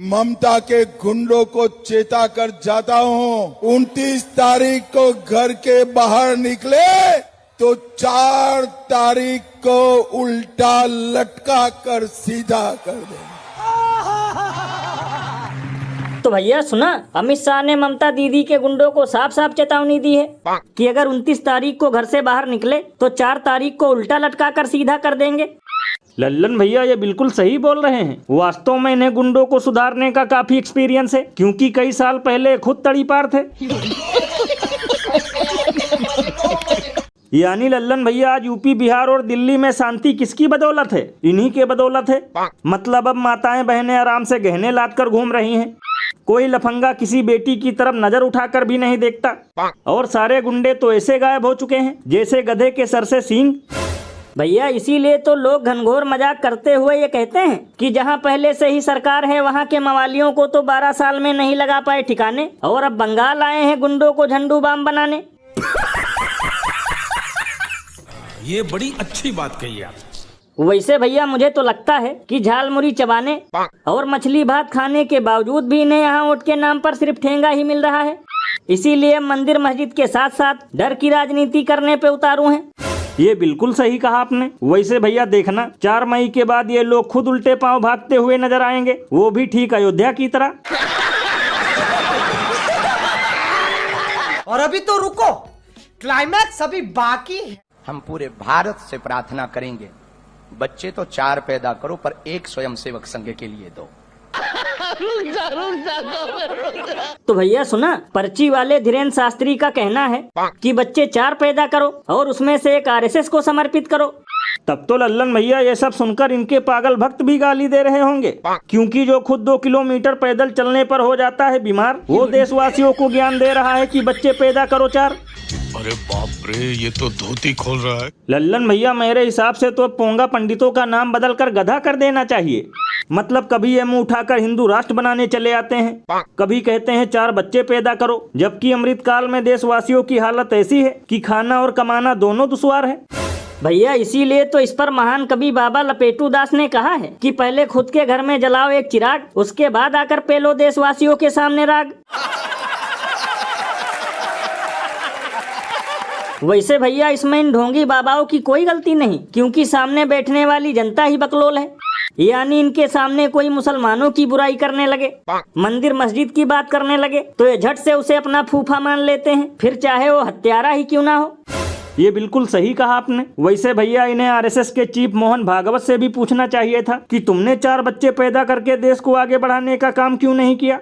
ममता के गुंडों को चेता कर जाता हूँ, 29 तारीख को घर के बाहर निकले तो 4 तारीख को उल्टा लटका कर सीधा कर दे। तो भैया सुना, अमित शाह ने ममता दीदी के गुंडों को साफ साफ चेतावनी दी है कि अगर 29 तारीख को घर से बाहर निकले तो 4 तारीख को उल्टा लटका कर सीधा कर देंगे। लल्लन भैया ये बिल्कुल सही बोल रहे हैं। वास्तव में इन्हें गुंडों को सुधारने का काफी एक्सपीरियंस है, क्योंकि कई साल पहले खुद तड़ीपार थे। यानी लल्लन भैया आज यूपी, बिहार और दिल्ली में शांति किसकी बदौलत है? इन्हीं के बदौलत है। मतलब अब माताएं बहनें आराम से गहने लाद कर घूम रही हैं। कोई लफंगा किसी बेटी की तरफ नजर उठाकर भी नहीं देखता। और सारे गुंडे तो ऐसे गायब हो चुके हैं जैसे गधे के सर से सींग। भैया इसीलिए तो लोग घनघोर मजाक करते हुए ये कहते हैं कि जहां पहले से ही सरकार है वहां के मवालियों को तो 12 साल में नहीं लगा पाए ठिकाने, और अब बंगाल आए हैं गुंडों को झंडू बाम बनाने। ये बड़ी अच्छी बात कही आप। वैसे भैया मुझे तो लगता है कि झाल मुरी चबाने और मछली भात खाने के बावजूद भी इन्हें यहाँ वोट के नाम पर सिर्फ ठेंगा ही मिल रहा है। इसीलिए मंदिर मस्जिद के साथ साथ डर की राजनीति करने पे उतारू हैं। ये बिल्कुल सही कहा आपने। वैसे भैया देखना, 4 मई के बाद ये लोग खुद उल्टे पांव भागते हुए नजर आएंगे, वो भी ठीक अयोध्या की तरह। और अभी तो रुको, क्लाइमैक्स अभी बाकी है। हम पूरे भारत से प्रार्थना करेंगे, बच्चे तो 4 पैदा करो पर एक स्वयंसेवक संघ के लिए दो। तो भैया सुना, पर्ची वाले धीरेन्द्र शास्त्री का कहना है कि बच्चे 4 पैदा करो और उसमें से एक आरएसएस को समर्पित करो। तब तो लल्लन भैया ये सब सुनकर इनके पागल भक्त भी गाली दे रहे होंगे, क्योंकि जो खुद 2 किलोमीटर पैदल चलने पर हो जाता है बीमार, वो देशवासियों को ज्ञान दे रहा है कि बच्चे पैदा करो 4। अरे बाप रे, ये तो धोती खोल रहा है। लल्लन भैया मेरे हिसाब से तो पोंगा पंडितों का नाम बदलकर गधा कर देना चाहिए। मतलब कभी ये मुंह उठाकर हिंदू राष्ट्र बनाने चले आते हैं, कभी कहते हैं 4 बच्चे पैदा करो, जबकि अमृतकाल में देशवासियों की हालत ऐसी है कि खाना और कमाना दोनों दुश्वार है। भैया इसीलिए तो इस पर महान कवि बाबा लपेटू दास ने कहा है कि पहले खुद के घर में जलाओ एक चिराग, उसके बाद आकर पेलो देशवासियों के सामने राग। वैसे भैया इसमें इन ढोंगी बाबाओं की कोई गलती नहीं, क्योंकि सामने बैठने वाली जनता ही बकलोल है। यानी इनके सामने कोई मुसलमानों की बुराई करने लगे, मंदिर मस्जिद की बात करने लगे, तो ये झट से उसे अपना फूफा मान लेते हैं, फिर चाहे वो हत्यारा ही क्यों ना हो। ये बिल्कुल सही कहा आपने। वैसे भैया इन्हें आरएसएस के चीफ मोहन भागवत से भी पूछना चाहिए था कि तुमने 4 बच्चे पैदा करके देश को आगे बढ़ाने का काम क्यों नहीं किया।